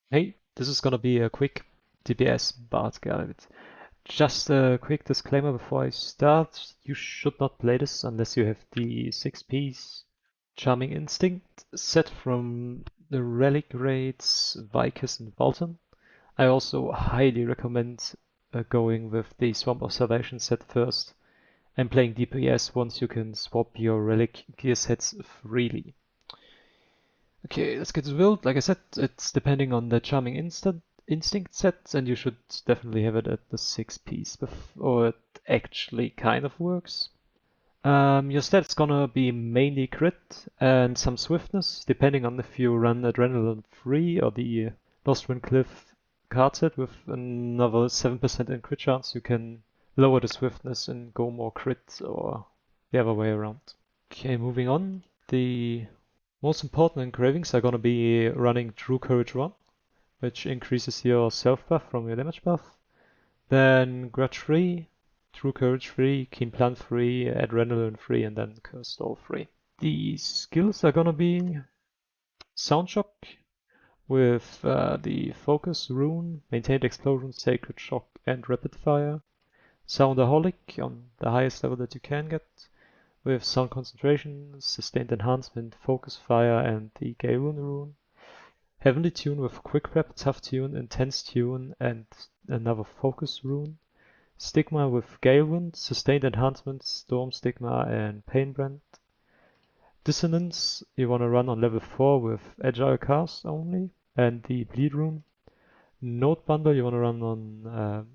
Hey, this is gonna be a quick Dps Bard guide. Just a quick disclaimer before I start. You should not play this unless you have the 6 piece Charming Instinct set from the Relic Raids Vicus and Bolton. I also highly recommend going with the Swamp Observation set first and playing DPS once you can swap your Relic gear sets freely. Okay, let's get to the build. Like I said, it's depending on the Charming Instinct set, and you should definitely have it at the 6 piece before it actually kind of works. Your stat's gonna be mainly crit and some swiftness, depending on if you run Adrenaline Free or the Lost Wind Cliff card set with another 7% in crit chance. You can lower the swiftness and go more crit or the other way around. Okay, moving on. The most important engravings are gonna be running True Courage 1, which increases your self buff from your damage buff. Then Grudge free, True Courage free, Keen Plant free, Adrenaline free, and then Cursed All free. The skills are gonna be Sound Shock with the Focus rune, Maintained Explosion, Sacred Shock, and Rapid Fire. Soundaholic on the highest level that you can get, with Sound Concentration, Sustained Enhancement, Focus Fire, and the Gale rune. Heavenly Tune with Quick Prep, Tough Tune, Intense Tune, and another Focus rune. Stigma with Gale Wind, Sustained Enhancement, Storm Stigma, and Pain Brand. Dissonance you want to run on level 4 with Agile Cast only, and the Bleed rune. Note Bundle you want to run on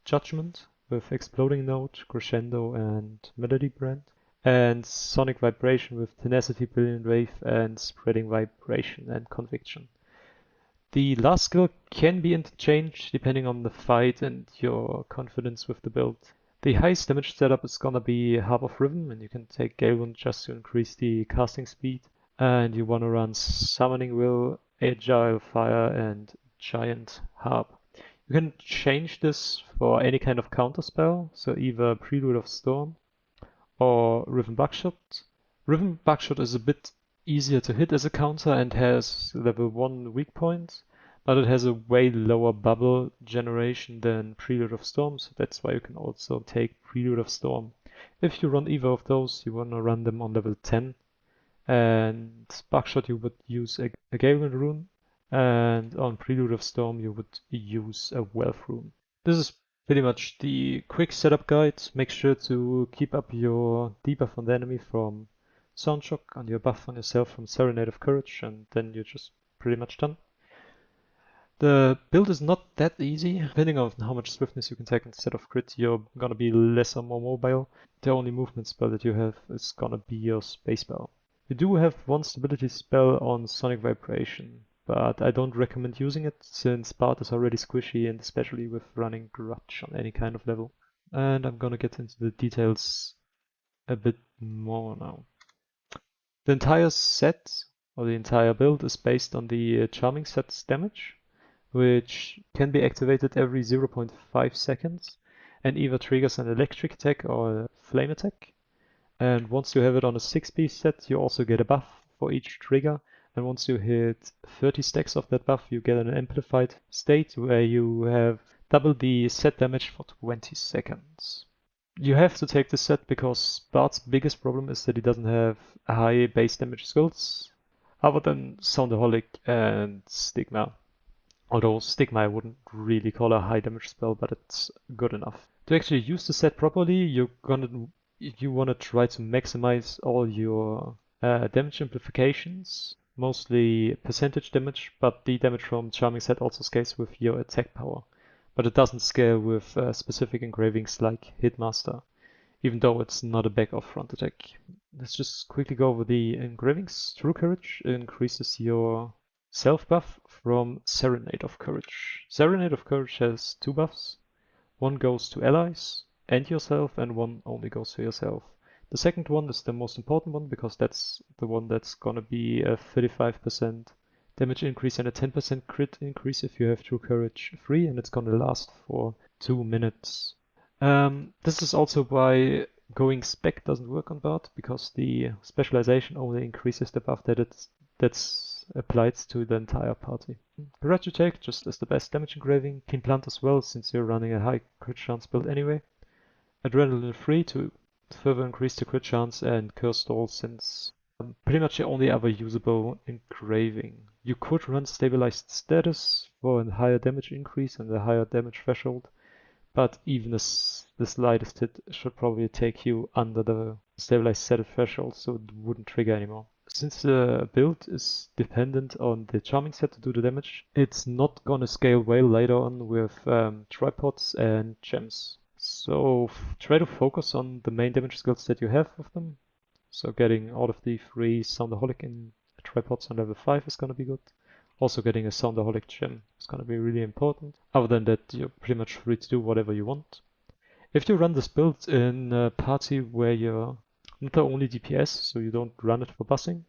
Judgment with Exploding Note, Crescendo, and Melody Brand. And Sonic Vibration with Tenacity, Brilliant Wave, and Spreading Vibration and Conviction. The last skill can be interchanged depending on the fight and your confidence with the build. The highest damage setup is gonna be Harp of Rhythm, and you can take Gale Wind just to increase the casting speed. And you wanna run Summoning Will, Agile Fire, and Giant Harp. You can change this for any kind of counter spell, so either Prelude of Storm or Riven Buckshot. Riven Buckshot is a bit easier to hit as a counter and has level 1 weak point, but it has a way lower bubble generation than Prelude of Storm, so that's why you can also take Prelude of Storm. If you run either of those, you want to run them on level 10, and Buckshot you would use a Galen rune, and on Prelude of Storm you would use a Wealth rune. This is pretty much the quick setup guide. Make sure to keep up your debuff on the enemy from Sound Shock and your buff on yourself from Serenade of Courage, and then you're just pretty much done. The build is not that easy. Depending on how much swiftness you can take instead of crit, you're gonna be less or more mobile. The only movement spell that you have is gonna be your space spell. You do have one stability spell on Sonic Vibration, but I don't recommend using it since Bard is already squishy, and especially with running Grudge on any kind of level. And I'm gonna get into the details a bit more now. The entire set, or the entire build, is based on the Charming set's damage, which can be activated every 0.5 seconds and either triggers an electric attack or a flame attack. And once you have it on a 6-piece set, you also get a buff for each trigger. And once you hit 30 stacks of that buff, you get an amplified state where you have double the set damage for 20 seconds. You have to take this set because Bard's biggest problem is that he doesn't have high base damage skills, other than Soundaholic and Stigma. Although Stigma I wouldn't really call a high damage spell, but it's good enough. To actually use the set properly, you want to try to maximize all your damage amplifications, mostly percentage damage, but the damage from Charming set also scales with your attack power. But it doesn't scale with specific engravings like Hitmaster, even though it's not a back or front attack. Let's just quickly go over the engravings. True Courage increases your self buff from Serenade of Courage. Serenade of Courage has 2 buffs. One goes to allies and yourself, and one only goes to yourself. The second one is the most important one because that's the one that's gonna be a 35% damage increase and a 10% crit increase if you have True Courage free, and it's gonna last for 2 minutes. This is also why going spec doesn't work on Bard, because the specialization only increases the buff that's applied to the entire party. Barrage Attack just as the best damage engraving. Clean Plant as well, since you're running a high crit chance build anyway. Adrenaline Free to further increase the crit chance, and Curse Stall since pretty much the only other usable engraving. You could run Stabilized Status for a higher damage increase and a higher damage threshold, but even the slightest hit should probably take you under the Stabilized Status threshold, so it wouldn't trigger anymore. Since the build is dependent on the Charming set to do the damage, it's not gonna scale well later on with tripods and gems. So try to focus on the main damage skills that you have with them. So getting all of the 3 Soundaholic in tripods on level 5 is gonna be good. Also getting a Soundaholic gem is gonna be really important. Other than that, you're pretty much free to do whatever you want. If you run this build in a party where you're not the only DPS, so you don't run it for bussing,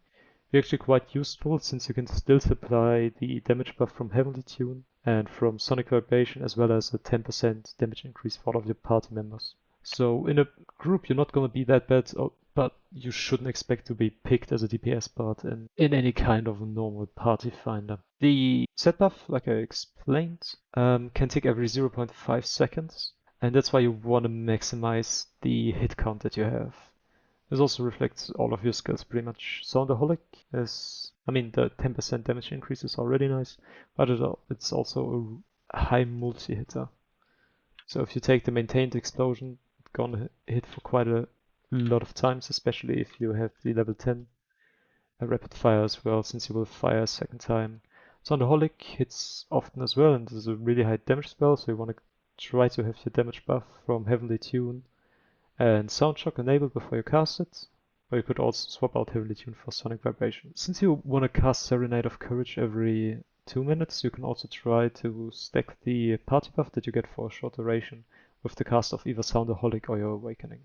you're actually quite useful since you can still supply the damage buff from Heavenly Tune and from Sonic Vibration, as well as a 10% damage increase for all of your party members. So in a group you're not gonna be that bad, but you shouldn't expect to be picked as a DPS bard in any kind of normal party finder. The set buff, like I explained, can tick every 0.5 seconds, and that's why you want to maximize the hit count that you have. This also reflects all of your skills pretty much. Soundaholic is, the 10% damage increase is already nice, but it's also a high multi-hitter. So if you take the maintained explosion, it's gonna hit for quite a lot of times, especially if you have the level 10 rapid fire as well, since you will fire a second time. Soundaholic hits often as well, and is a really high damage spell, so you want to try to have your damage buff from Heavenly Tune and Sound Shock enabled before you cast it, or you could also swap out Heavenly Tune for Sonic Vibration. Since you want to cast Serenade of Courage every 2 minutes, you can also try to stack the party buff that you get for a short duration with the cast of either Soundaholic or your Awakening.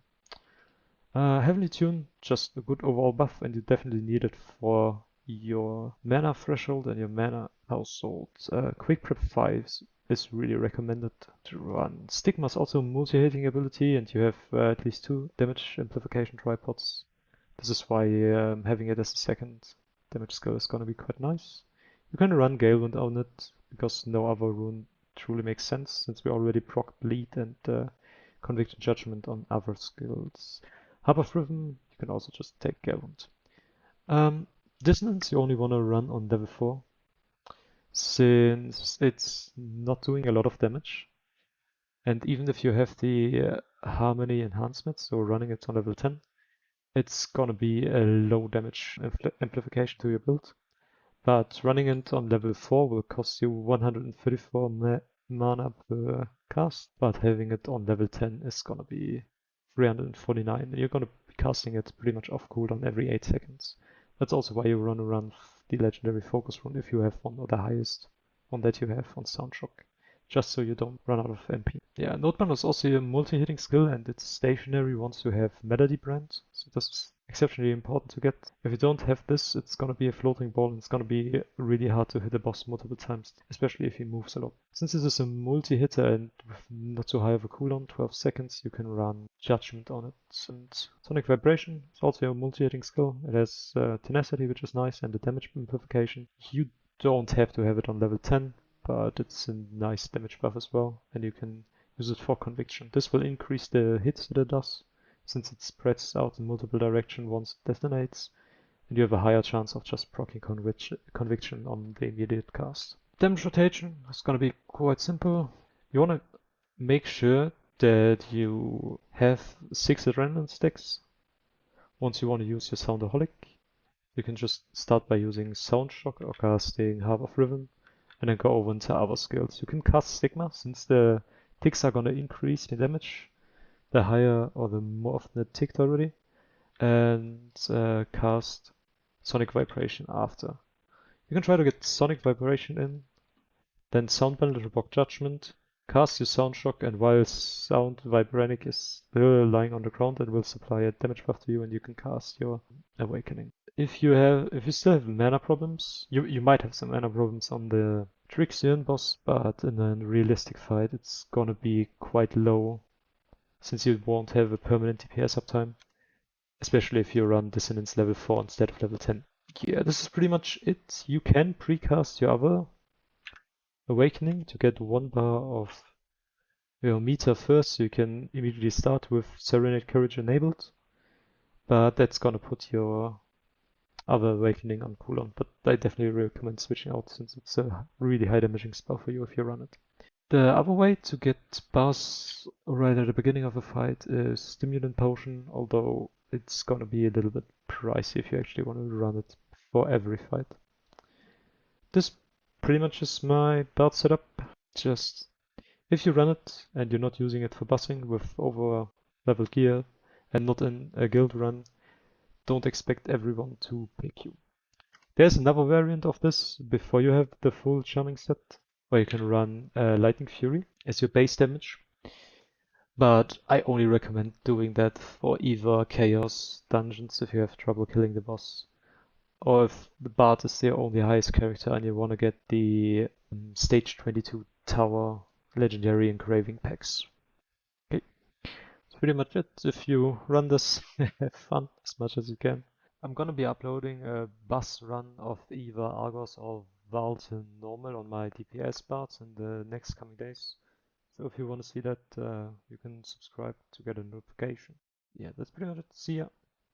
Heavenly Tune, just a good overall buff, and you definitely need it for your mana threshold and your mana household. Quick Prep 5 is really recommended to run. Stigma is also a multi-hitting ability, and you have at least 2 damage amplification tripods. This is why having it as a second damage skill is gonna be quite nice. You can run Gale Wind on it, because no other rune truly makes sense, since we already proc Bleed and Conviction Judgment on other skills. Hub of Rhythm, you can also just take Gale Wind. Dissonance you only want to run on level 4, since it's not doing a lot of damage. And even if you have the Harmony enhancement, so running it on level 10, it's gonna be a low damage amplification to your build. But running it on level 4 will cost you 134 mana per cast, but having it on level 10 is gonna be 349, and you're gonna be casting it pretty much off cooldown every 8 seconds. That's also why you wanna run the legendary focus rune if you have one, or the highest one that you have on Sound Shock, just so you don't run out of MP. Yeah, Noteman is also a multi-hitting skill, and it's stationary once you have Melody Brand, so this is exceptionally important to get. If you don't have this, it's gonna be a floating ball, and it's gonna be really hard to hit a boss multiple times, especially if he moves a lot. Since this is a multi-hitter and with not so high of a cooldown, 12 seconds, you can run Judgment on it. And Sonic Vibration is also a multi-hitting skill. It has Tenacity, which is nice, and the damage amplification. You don't have to have it on level 10, but it's a nice damage buff as well, and you can use it for Conviction. This will increase the hits that it does, since it spreads out in multiple directions once it detonates, and you have a higher chance of just proccing Conviction on the immediate cast. Damage rotation is going to be quite simple. You want to make sure that you have 6 adrenaline sticks. Once you want to use your Soundaholic, you can just start by using Sound Shock or casting Harp of Rhythm, and then go over into other skills. You can cast Stigma, since the ticks are going to increase in damage the higher or the more often it ticked already, and cast Sonic Vibration after. You can try to get Sonic Vibration in, then Sound Bundle to block Judgment, cast your Sound Shock, and while Sound Vibranic is still lying on the ground, it will supply a damage buff to you, and you can cast your Awakening. If you still have mana problems, you might have some mana problems on the Trixion boss, but in a realistic fight it's gonna be quite low, since you won't have a permanent DPS uptime, especially if you run Dissonance level 4 instead of level 10. Yeah, this is pretty much it. You can precast your other awakening to get 1 bar of your meter first, so you can immediately start with Serenade Courage enabled. But that's gonna put your other awakening on cooldown. But I definitely recommend switching out since it's a really high damaging spell for you if you run it. The other way to get bars right at the beginning of a fight is Stimulant Potion, although it's gonna be a little bit pricey if you actually want to run it for every fight. This pretty much is my bard setup. Just if you run it and you're not using it for bussing with over leveled gear and not in a guild run, don't expect everyone to pick you. There's another variant of this before you have the full charming set, where you can run Lightning Fury as your base damage. But I only recommend doing that for either Chaos dungeons if you have trouble killing the boss, or if the Bard is your only highest character and you want to get the Stage 22 Tower Legendary Engraving packs. Okay, that's pretty much it. If you run this, have fun as much as you can. I'm gonna be uploading a bus run of either Argos or Valton normal on my DPS Bards in the next coming days. So if you want to see that, you can subscribe to get a notification. Yeah, that's pretty much it. See ya.